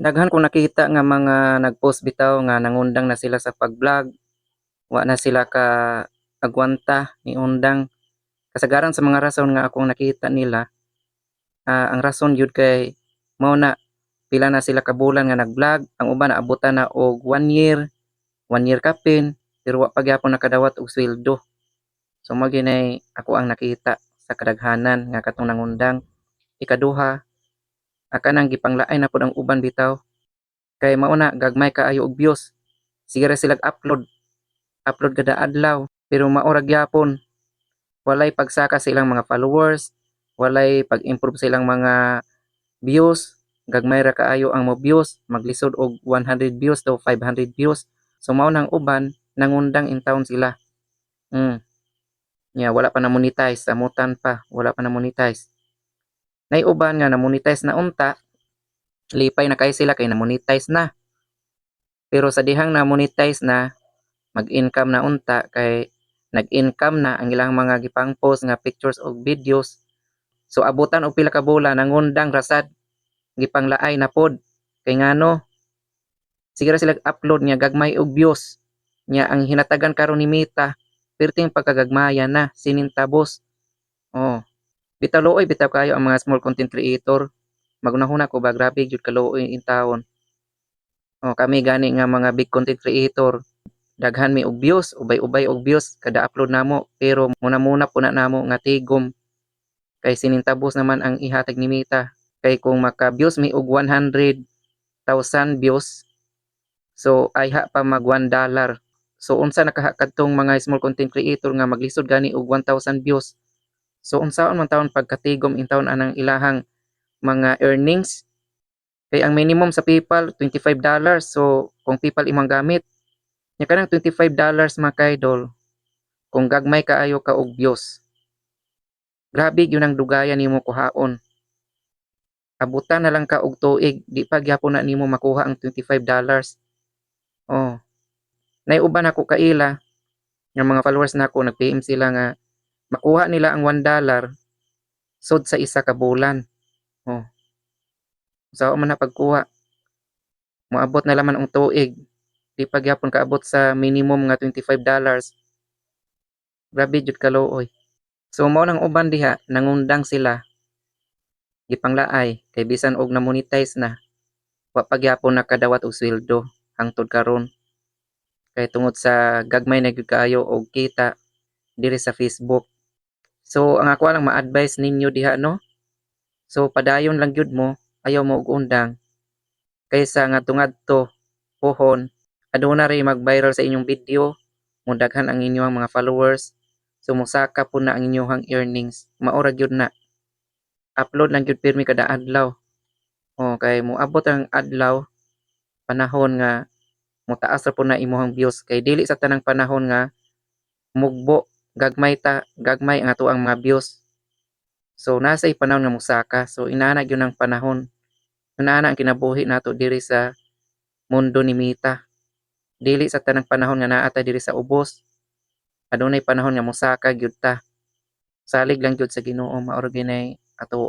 Daghan kong nakita nga mga nag-post bitaw nga nangundang na sila sa pag-vlog, wa na sila ka agwanta ni undang. Kasagaran sa mga rason nga akong nakita nila, ang rason yun kay mao na pila na sila ka bulan nga nag-vlog, ang uban naabutan na og 1 year kapin, pero wa pa gyapon nakadawat og sweldo. So mao ginay ako ang nakita sa kadaghanan nga katong nangundang. Ikaduha, kanang gipanglaay na pud ang uban bitaw kay mao na gagmay kaayo og views. Sige ra sila upload kada adlaw pero mao ra gyapon walay pagsaka sa ilang mga followers, walay pag-improve sa ilang mga views, gagmay ra kaayo ang mo views, maglisod og 100 views to 500 views. So mao nang uban nangundang in town sila. Mm. Wala pa na monetize, amutan pa, wala pa na monetize. Nay uban nga na monetize na unta, lipay na kay sila kay na monetize na. Pero sa dihang na monetize na, mag-income na unta kay nag-income na ang ilang mga gipang post nga pictures o videos. So abutan og pila ka bulan nangundang rasad gipanglaay na pod kay ngano siguro sila upload niya gagmay og views nya ang hinatagan karon ni Meta perting pagkagagmaya na sinintabos. Oh, bitaw looy bitaw kayo ang mga small content creator. Magunahuna ko ba grabe jud kalooy in taon. Oh, kami gani nga mga big content creator daghan mi og views, ubay-ubay og views kada upload namo pero muna-muna po na namo nga tigom kay sinintabos naman ang ihatag ni Meta. Kay kung maka-views mi og 100,000 views, so ay ha pa mag $1. So unsa nakaha kadtong mga small content creator nga maglisod gani og 1,000 views. So unsaon man taon pagkatigom in taon anang ilahang mga earnings. Kay ang minimum sa PayPal $25. So kung PayPal imong gamit, nya kanang $25 mga kaidol kung gagmay kaayo ka og views. Grabe gyud ang dugayan nimo kuhaon. Abutan na lang ka og tuig, di pa gyapon na nimo makuha ang $25. Oh, naiuban ako kaila nga mga followers nako nag-PM sila nga makuha nila ang $1 sud sa isa ka bulan. Oh, sao man na pagkuha. Moabot na laman ang tuig, di pa gyapon kaabot sa minimum nga $25. Grabe jud kalooy. So mao nang uban diha nangundang sila gipanglaay kay bisan og na-monetize na wa pa gyapon nakadawat og sweldo hangtod karon kay tungod sa gagmay na gyud kaayo og kita diri sa Facebook. So ang ako lang ma-advise ninyo diha no. So padayon lang gyud mo, ayaw mo og undang kaysa ngadto-ngadto pohon aduna ray mag-viral sa inyong video, mudaghan ang inyong mga followers, so mosaka po na ang inyong earnings. Mao ra gyud na. Upload lang gyud pirmi kada adlaw. Oh, kay moabot ang adlaw panahon nga motaas ra po na imong views kay dili sa tanang panahon nga mugbo gagmay ang ato ang mga views. So nasay panahon nga mosaka. So inana gyud ang panahon. Inana ang kinabuhi nato diri sa mundo ni Mita. Dili sa tanang panahon nga naa ta diri sa ubos. Adunay panahon nga mosaka gyud ta. Salig lang gyud sa Ginoo mao ra ginay ato